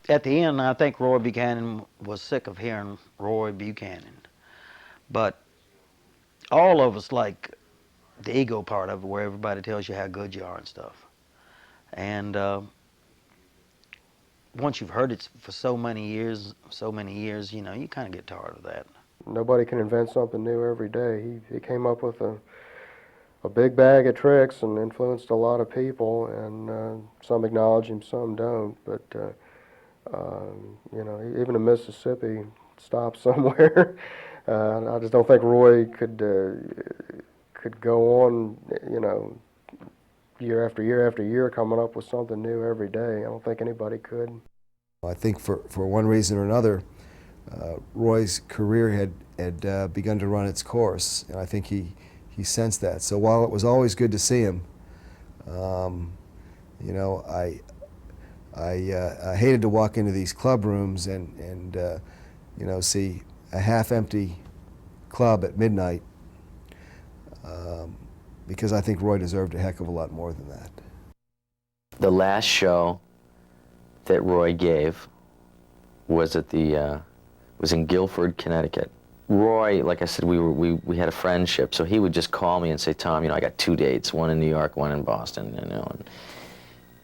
At the end, I think Roy Buchanan was sick of hearing Roy Buchanan. But all of us like the ego part of it, where everybody tells you how good you are and stuff. And once you've heard it for so many years, you know, you kind of get tired of that. Nobody can invent something new every day. He came up with a big bag of tricks and influenced a lot of people, and some acknowledge him, some don't. But you know, even in Mississippi stops somewhere. I just don't think Roy could go on, you know, year after year after year, coming up with something new every day. I don't think anybody could. I think for one reason or another, Roy's career had begun to run its course, and I think he sensed that. So while it was always good to see him, you know, I hated to walk into these club rooms and you know, see a half-empty club at midnight, because I think Roy deserved a heck of a lot more than that. The last show that Roy gave was at the was in Guilford, Connecticut. Roy, like I said, we had a friendship, so he would just call me and say, Tom, you know, I got 2 dates, one in New York, one in Boston, you know, and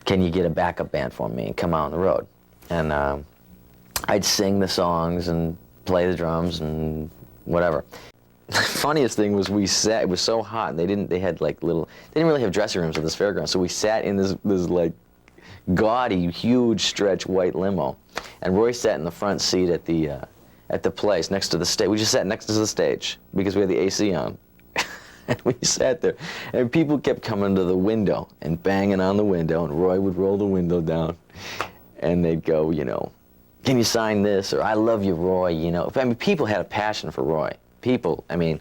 can you get a backup band for me and come out on the road? And I'd sing the songs and play the drums and whatever. The funniest thing was we sat, it was so hot, and they had like little, they didn't really have dressing rooms at this fairground, so we sat in this like gaudy, huge stretch white limo, and Roy sat in the front seat at the place next to the stage. We just sat next to the stage because we had the AC on. And we sat there, and people kept coming to the window and banging on the window, and Roy would roll the window down, and they'd go, you know, can you sign this, or I love you, Roy, you know. I mean, people had a passion for Roy. People, I mean,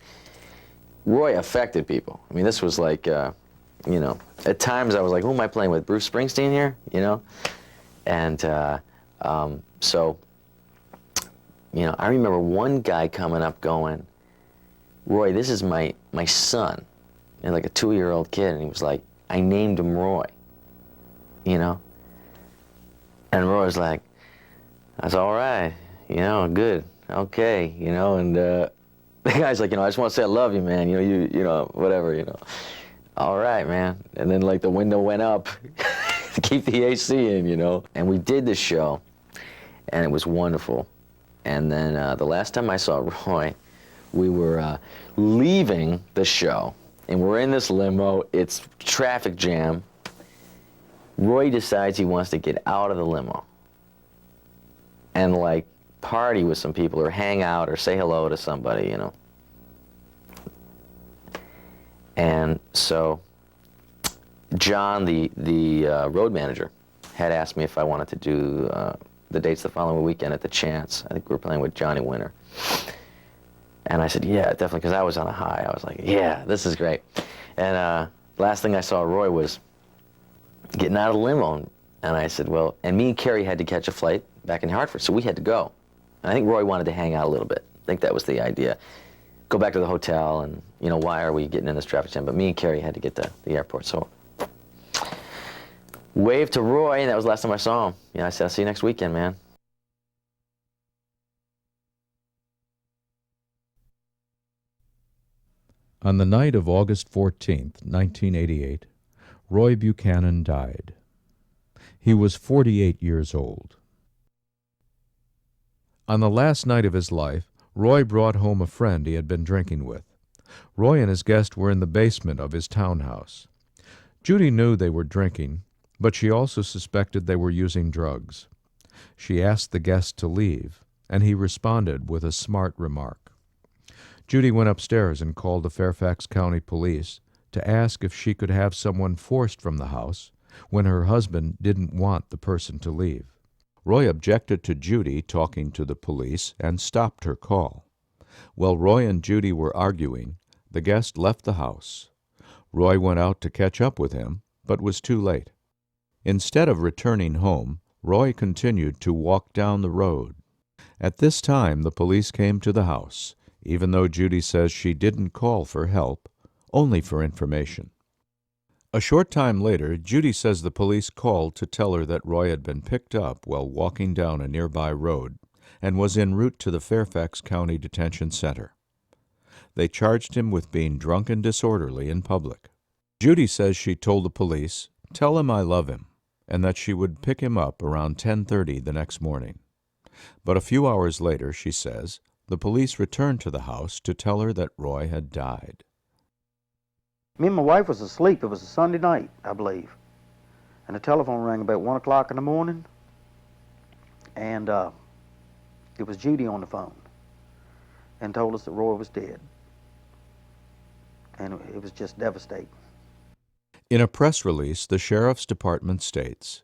Roy affected people. I mean, this was like, you know, at times I was like, who am I playing with, Bruce Springsteen here, you know? And so, you know, I remember one guy coming up going, Roy, this is my son, and like a 2-year-old kid, and he was like, I named him Roy, you know? And Roy was like, that's all right, you know, good, okay, you know, and the guy's like, you know, I just want to say I love you, man, you know, you know, whatever, you know. All right, man. And then like the window went up to keep the AC in, you know. And we did this show, and it was wonderful. And then the last time I saw Roy, we were leaving the show, and we're in this limo. It's traffic jam. Roy decides he wants to get out of the limo and like party with some people or hang out or say hello to somebody, you know. And so John, the road manager, had asked me if I wanted to do the dates the following weekend at the Chance. I think we were playing with Johnny Winter. And I said, yeah, definitely, because I was on a high. I was like, yeah, this is great. And last thing I saw Roy was getting out of the limo. And I said, well, and me and Carrie had to catch a flight back in Hartford, so we had to go. And I think Roy wanted to hang out a little bit. I think that was the idea. Go back to the hotel, and, you know, why are we getting in this traffic jam? But me and Carrie had to get to the airport, so waved to Roy, and that was the last time I saw him. Yeah, I said, I'll see you next weekend, man. On the night of August 14th, 1988, Roy Buchanan died. He was 48 years old. On the last night of his life, Roy brought home a friend he had been drinking with. Roy and his guest were in the basement of his townhouse. Judy knew they were drinking, but she also suspected they were using drugs. She asked the guest to leave, and he responded with a smart remark. Judy went upstairs and called the Fairfax County Police to ask if she could have someone forced from the house when her husband didn't want the person to leave. Roy objected to Judy talking to the police and stopped her call. While Roy and Judy were arguing, the guest left the house. Roy went out to catch up with him, but was too late. Instead of returning home, Roy continued to walk down the road. At this time, the police came to the house, even though Judy says she didn't call for help, only for information. A short time later, Judy says the police called to tell her that Roy had been picked up while walking down a nearby road and was en route to the Fairfax County Detention Center. They charged him with being drunk and disorderly in public. Judy says she told the police, "Tell him I love him," and that she would pick him up around 10:30 the next morning. But a few hours later, she says, the police returned to the house to tell her that Roy had died. Me and my wife was asleep. It was a Sunday night, I believe. And the telephone rang about 1 o'clock in the morning. And it was Judy on the phone and told us that Roy was dead. And it was just devastating. In a press release, the sheriff's department states,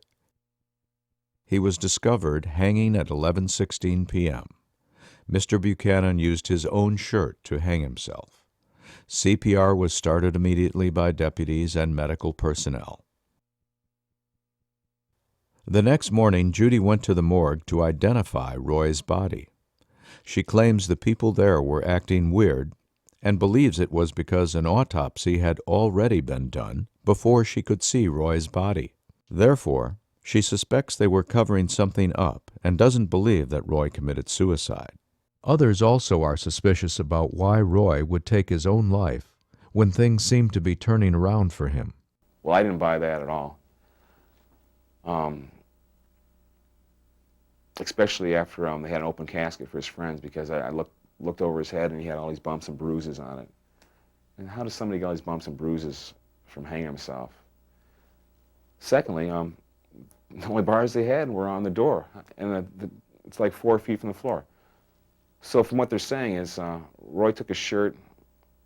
"He was discovered hanging at 11:16 p.m. Mr. Buchanan used his own shirt to hang himself. CPR was started immediately by deputies and medical personnel." The next morning, Judy went to the morgue to identify Roy's body. She claims the people there were acting weird and believes it was because an autopsy had already been done before she could see Roy's body. Therefore, she suspects they were covering something up and doesn't believe that Roy committed suicide. Others also are suspicious about why Roy would take his own life when things seemed to be turning around for him. Well, I didn't buy that at all. Especially after they had an open casket for his friends, because I looked over his head and he had all these bumps and bruises on it. And how does somebody get all these bumps and bruises from hanging himself? Secondly, the only bars they had were on the door, and it's like 4 feet from the floor. So from what they're saying is Roy took his shirt,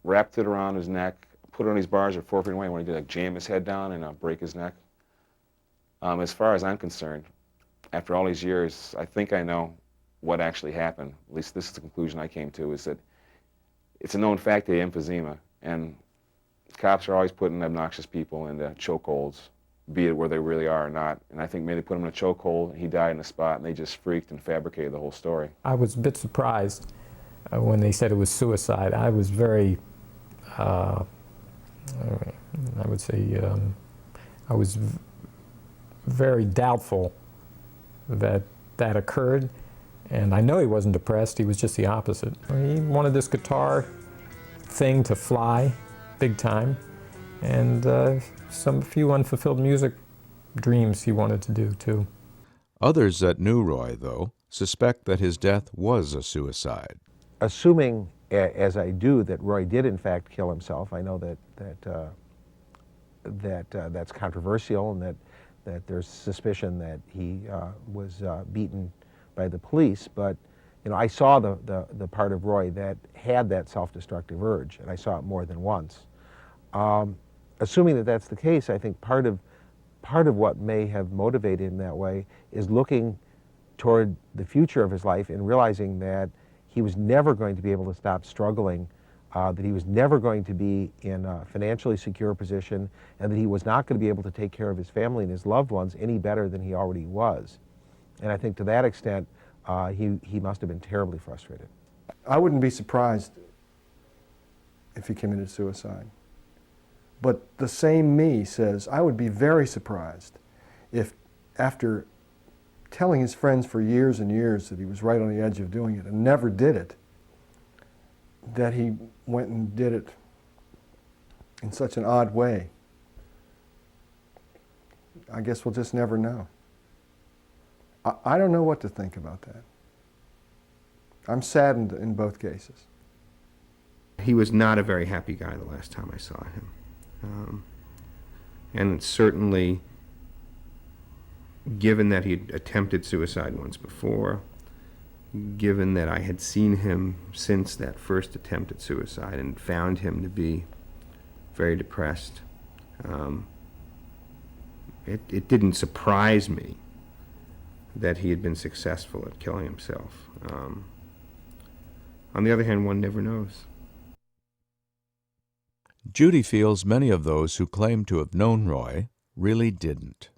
wrapped it around his neck, put it on these bars or 4 feet away, when he did like jam his head down and break his neck. As far as I'm concerned, after all these years, I think I know what actually happened. At least this is the conclusion I came to, is that it's a known fact that he had emphysema, and cops are always putting obnoxious people into chokeholds, be it where they really are or not. And I think maybe they put him in a chokehold, and he died in the spot, and they just freaked and fabricated the whole story. I was a bit surprised when they said it was suicide. I was very, I would say, I was very doubtful that that occurred. And I know he wasn't depressed, he was just the opposite. He wanted this guitar thing to fly big time, and some few unfulfilled music dreams he wanted to do too. Others that knew Roy, though, suspect that his death was a suicide. Assuming, as I do, that Roy did in fact kill himself, I know that's controversial, and that there's suspicion that he was beaten by the police, but I saw the part of Roy that had that self-destructive urge, and I saw it more than once. Assuming that that's the case, I think part of what may have motivated him that way is looking toward the future of his life and realizing that he was never going to be able to stop struggling, that he was never going to be in a financially secure position, and that he was not going to be able to take care of his family and his loved ones any better than he already was. And I think to that extent, he must have been terribly frustrated. I wouldn't be surprised if he committed suicide. But the same me says I would be very surprised if, after telling his friends for years and years that he was right on the edge of doing it and never did it, that he went and did it in such an odd way. I guess we'll just never know. I don't know what to think about that. I'm saddened in both cases. He was not a very happy guy the last time I saw him. And certainly, given that he'd attempted suicide once before, given that I had seen him since that first attempt at suicide and found him to be very depressed, it didn't surprise me that he had been successful at killing himself. On the other hand, one never knows. Judy feels many of those who claim to have known Roy really didn't.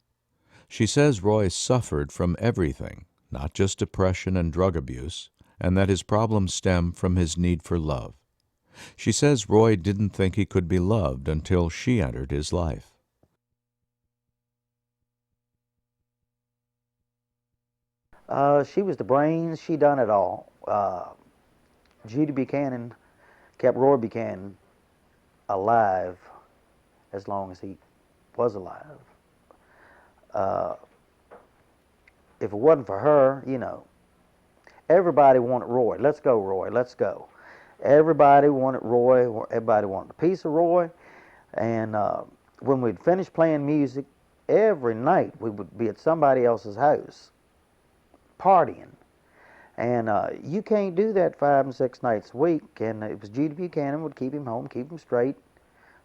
She says Roy suffered from everything, not just depression and drug abuse, and that his problems stem from his need for love. She says Roy didn't think he could be loved until she entered his life. She was the brains. She done it all. Judy Buchanan kept Roy Buchanan alive as long as he was alive. Uh, if it wasn't for her, you know, everybody wanted Roy. Let's go, Roy. Let's go. Everybody wanted Roy. Everybody wanted a piece of Roy. And when we'd finish playing music, every night we would be at somebody else's house partying. And you can't do that 5 and 6 nights a week. And it was Judy Buchanan would keep him home, keep him straight,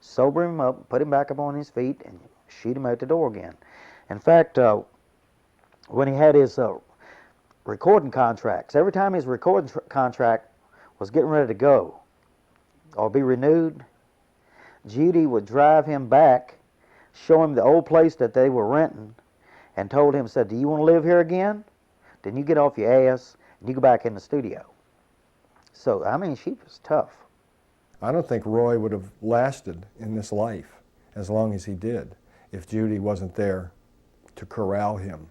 sober him up, put him back up on his feet, and shoot him out the door again. In fact, when he had his recording contracts, every time his recording contract was getting ready to go or be renewed, Judy would drive him back, show him the old place that they were renting, and told him, said, "Do you want to live here again? Then you get off your ass and you go back in the studio." So, I mean, she was tough. I don't think Roy would have lasted in this life as long as he did if Judy wasn't there to corral him.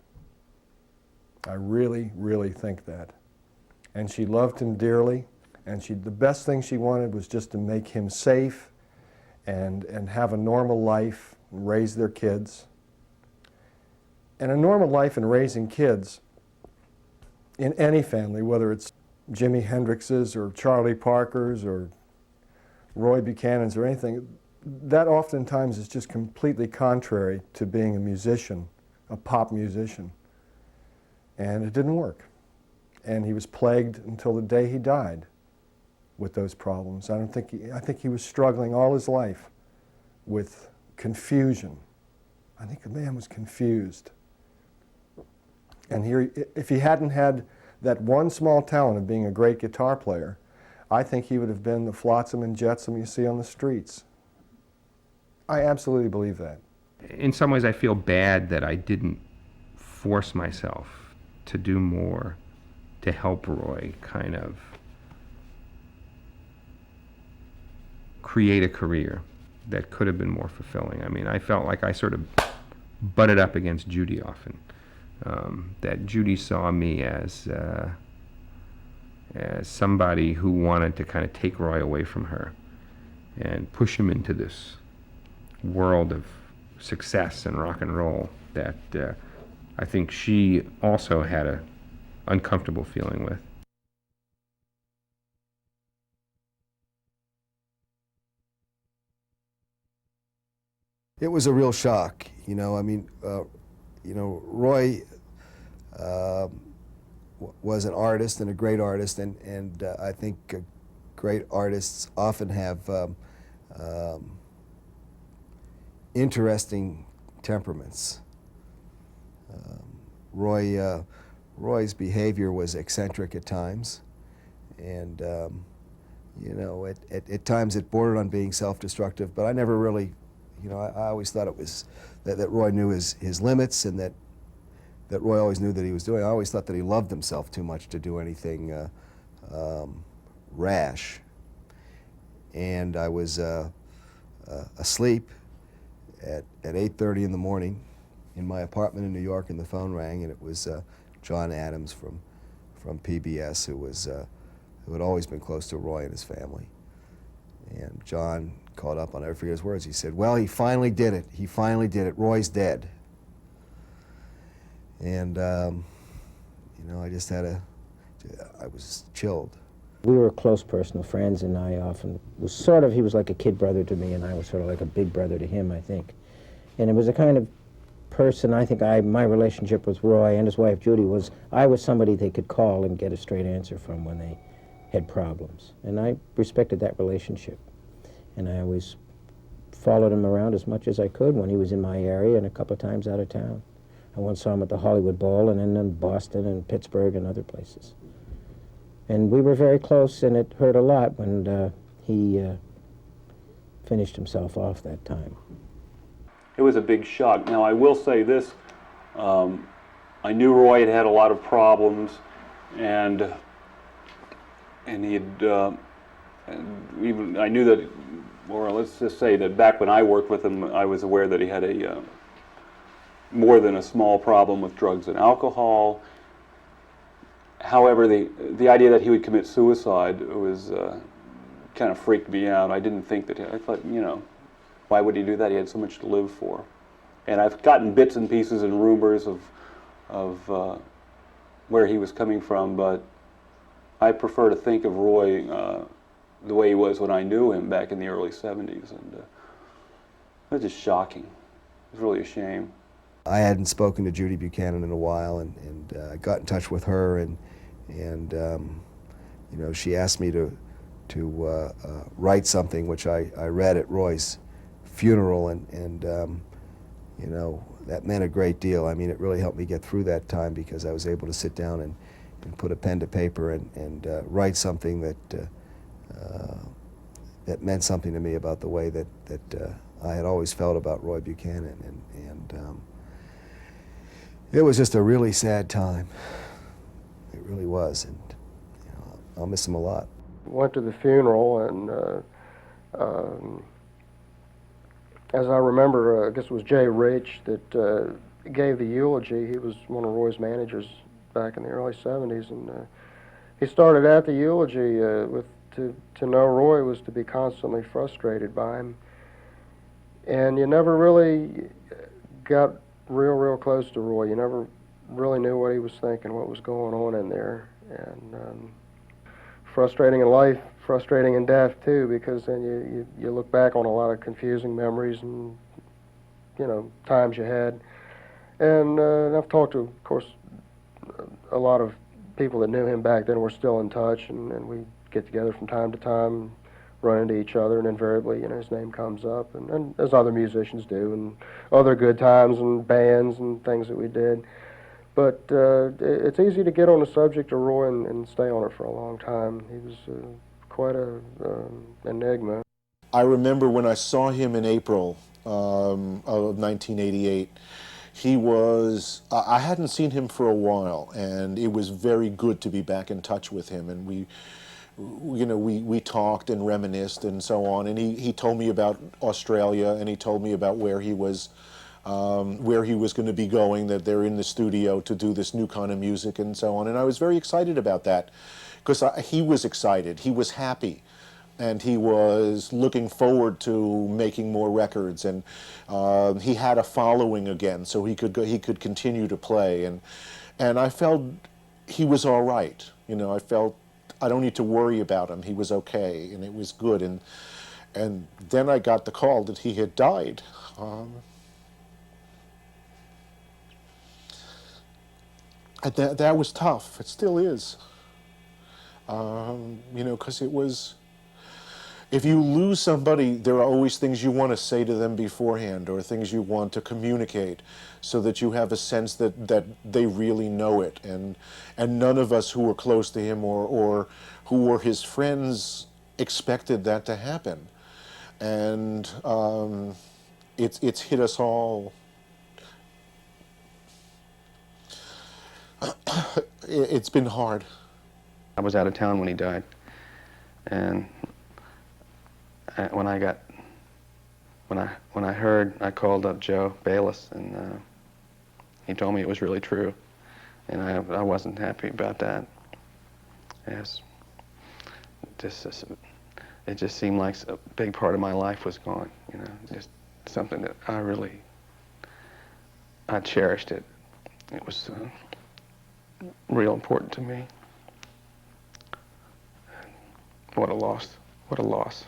I really, really think that. And she loved him dearly, and the best thing she wanted was just to make him safe and have a normal life and raise their kids. And a normal life in raising kids in any family, whether it's Jimi Hendrix's or Charlie Parker's or Roy Buchanan's or anything, that oftentimes is just completely contrary to being a musician, a pop musician. And it didn't work. And he was plagued until the day he died with those problems. I think he was struggling all his life with confusion. I think the man was confused. And if he hadn't had that one small talent of being a great guitar player, I think he would have been the flotsam and jetsam you see on the streets. I absolutely believe that. In some ways, I feel bad that I didn't force myself to do more to help Roy kind of create a career that could have been more fulfilling. I mean, I felt like I sort of butted up against Judy often. That Judy saw me as somebody who wanted to kind of take Roy away from her and push him into this world of success and rock and roll that I think she also had a uncomfortable feeling with. It was a real shock, you know. I mean, Roy was an artist and a great artist, and I think great artists often have interesting temperaments. Roy's behavior was eccentric at times, and at times it bordered on being self-destructive. But I never really, I always thought it was that Roy knew his limits, and that Roy always knew that he was doing. I always thought that he loved himself too much to do anything rash. And I was asleep at 8:30 in the morning in my apartment in New York, and the phone rang, and it was John Adams from PBS, who had always been close to Roy and his family. And John called up, I'll never forget his words. He said, "Well, he finally did it. He finally did it. Roy's dead." And I just I was chilled. We were close personal friends, and I often was he was like a kid brother to me, and I was sort of like a big brother to him, I think. And it was a kind of person, I think my relationship with Roy and his wife Judy I was somebody they could call and get a straight answer from when they had problems. And I respected that relationship. And I always followed him around as much as I could when he was in my area and a couple of times out of town. I once saw him at the Hollywood Bowl and then in Boston and Pittsburgh and other places. And we were very close, and it hurt a lot when he finished himself off that time. It was a big shock. Now, I will say this, I knew Roy had a lot of problems, and he had, I knew that, or let's just say that back when I worked with him, I was aware that he had more than a small problem with drugs and alcohol. However, the idea that he would commit suicide was kind of freaked me out. I didn't think that. I thought, you know, why would he do that? He had so much to live for. And I've gotten bits and pieces and rumors of where he was coming from, but I prefer to think of Roy the way he was when I knew him back in the early 70s, and it was just shocking. It was really a shame. I hadn't spoken to Judy Buchanan in a while, and I got in touch with her, and you know, she asked me to write something, which I read at Roy's funeral, and you know, that meant a great deal. I mean, it really helped me get through that time, because I was able to sit down and put a pen to paper and write something that that meant something to me about the way that I had always felt about Roy Buchanan, and it was just a really sad time. It really was, and you know, I'll miss him a lot. Went to the funeral, and as I remember, I guess it was Jay Rich that gave the eulogy. He was one of Roy's managers back in the early 70s, and he started out the eulogy with to know Roy was to be constantly frustrated by him, and you never really got real close to Roy. You never really knew what he was thinking, what was going on in there, and frustrating in life, frustrating in death too, because then you look back on a lot of confusing memories and, you know, times you had. And I've talked to, of course, a lot of people that knew him back then. We're still in touch, and we get together from time to time, run into each other, and invariably, you know, his name comes up, and as other musicians do, and other good times and bands and things that we did. But it's easy to get on the subject of Roy and stay on it for a long time. He was quite a enigma. I remember when I saw him in April of 1988, he was, I hadn't seen him for a while, and it was very good to be back in touch with him, and we talked and reminisced and so on, and he told me about Australia, and he told me about where he was going to be going, that they're in the studio to do this new kind of music and so on, and I was very excited about that, because he was excited, he was happy, and he was looking forward to making more records, and he had a following again, so he could continue to play, and I felt he was all right, you know, I felt I don't need to worry about him. He was okay, and it was good. And then I got the call that he had died. That was tough. It still is. You know, because it was. If you lose somebody, there are always things you want to say to them beforehand, or things you want to communicate, so that you have a sense that they really know it. And none of us who were close to him or who were his friends expected that to happen. And it's hit us all. It's been hard. I was out of town when he died, and when I heard, I called up Joe Bayless, and he told me it was really true, and I wasn't happy about that. It just seemed like a big part of my life was gone, you know, just something that I cherished it. It was real important to me. What a loss, what a loss.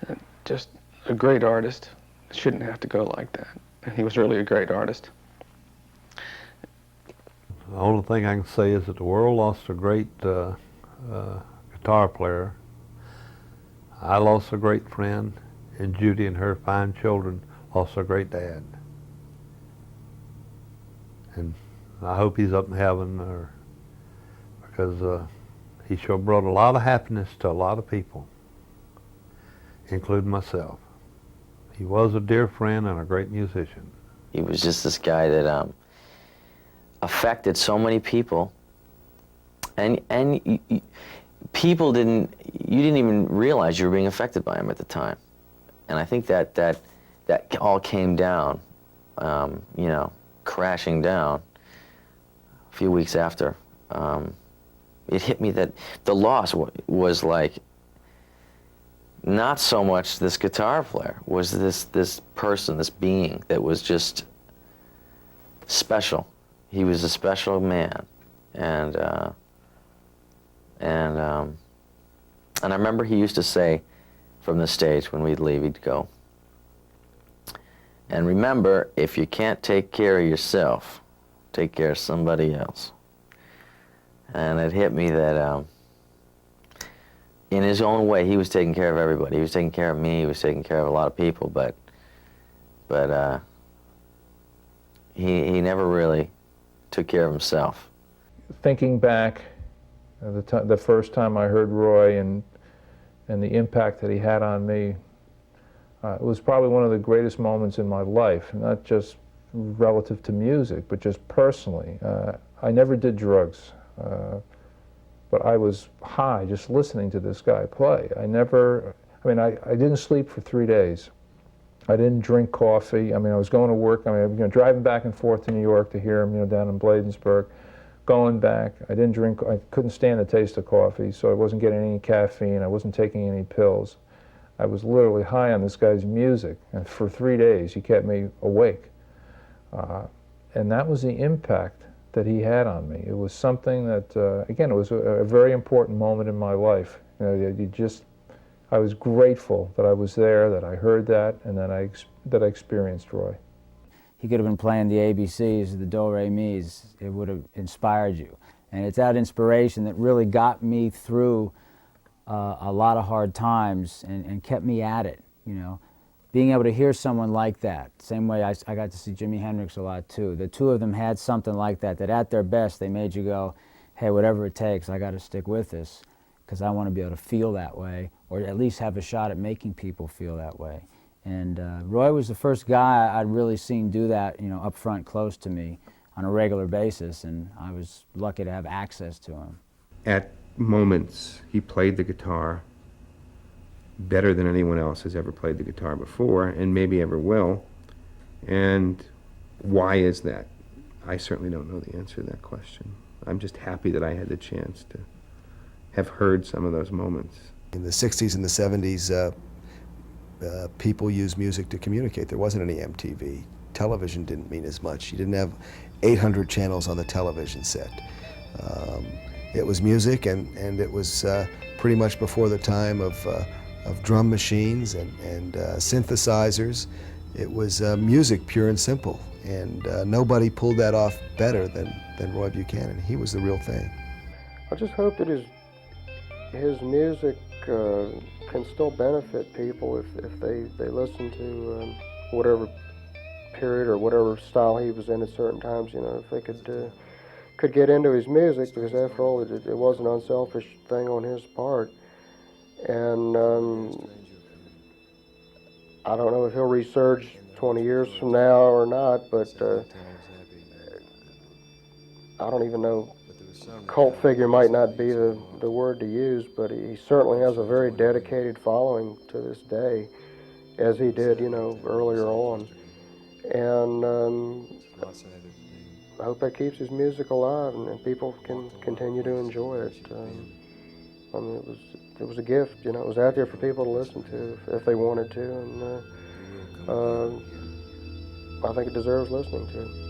And just a great artist. Shouldn't have to go like that. And he was really a great artist. The only thing I can say is that the world lost a great guitar player. I lost a great friend, and Judy and her fine children lost a great dad. And I hope he's up in heaven, because he sure brought a lot of happiness to a lot of people, including myself. He was a dear friend and a great musician. He was just this guy that affected so many people, and people you didn't even realize you were being affected by him at the time. And I think that all came down, you know, crashing down few weeks after, it hit me that the loss was like not so much this guitar player, was this person, this being that was just special. He was a special man, and I remember he used to say from the stage when we'd leave, he'd go, "And remember, if you can't take care of yourself, take care of somebody else." And it hit me that in his own way, he was taking care of everybody. He was taking care of me, he was taking care of a lot of people, but he never really took care of himself. Thinking back, the first time I heard Roy and the impact that he had on me, it was probably one of the greatest moments in my life, not just relative to music, but just personally. I never did drugs, but I was high just listening to this guy play. I didn't sleep for 3 days. I didn't drink coffee. I mean, I was going to work. I mean, driving back and forth to New York to hear him, down in Bladensburg. Going back, I didn't drink. I couldn't stand the taste of coffee, so I wasn't getting any caffeine. I wasn't taking any pills. I was literally high on this guy's music, and for 3 days, he kept me awake. And that was the impact that he had on me. It was something that, again, it was a very important moment in my life. I was grateful that I was there, that I heard that, and that I experienced Roy. He could have been playing the ABCs, the Do-Re-Mis. It would have inspired you. And it's that inspiration that really got me through a lot of hard times and kept me at it, Being able to hear someone like that, same way I got to see Jimi Hendrix a lot too. The two of them had something like that at their best they made you go, hey, whatever it takes, I got to stick with this because I want to be able to feel that way, or at least have a shot at making people feel that way. And Roy was the first guy I'd really seen do that, up front close to me on a regular basis, and I was lucky to have access to him. At moments, he played the guitar better than anyone else has ever played the guitar before, and maybe ever will. And why is that? I certainly don't know the answer to that question. I'm just happy that I had the chance to have heard some of those moments. In the 60s and the 70s, people used music to communicate. There wasn't any MTV. Television didn't mean as much. You didn't have 800 channels on the television set. It was music, and it was pretty much before the time of drum machines and synthesizers. It was music, pure and simple, and nobody pulled that off better than Roy Buchanan. He was the real thing. I just hope that his music can still benefit people if they listen to whatever period or whatever style he was in at certain times. If they could get into his music, because after all, it was an unselfish thing on his part. And I don't know if he'll resurge 20 years from now or not, but I don't even know. Cult figure might not be the word to use, but he certainly has a very dedicated following to this day, as he did, earlier on. And I hope that keeps his music alive and people can continue to enjoy it. It was a gift, it was out there for people to listen to if they wanted to, and I think it deserves listening to.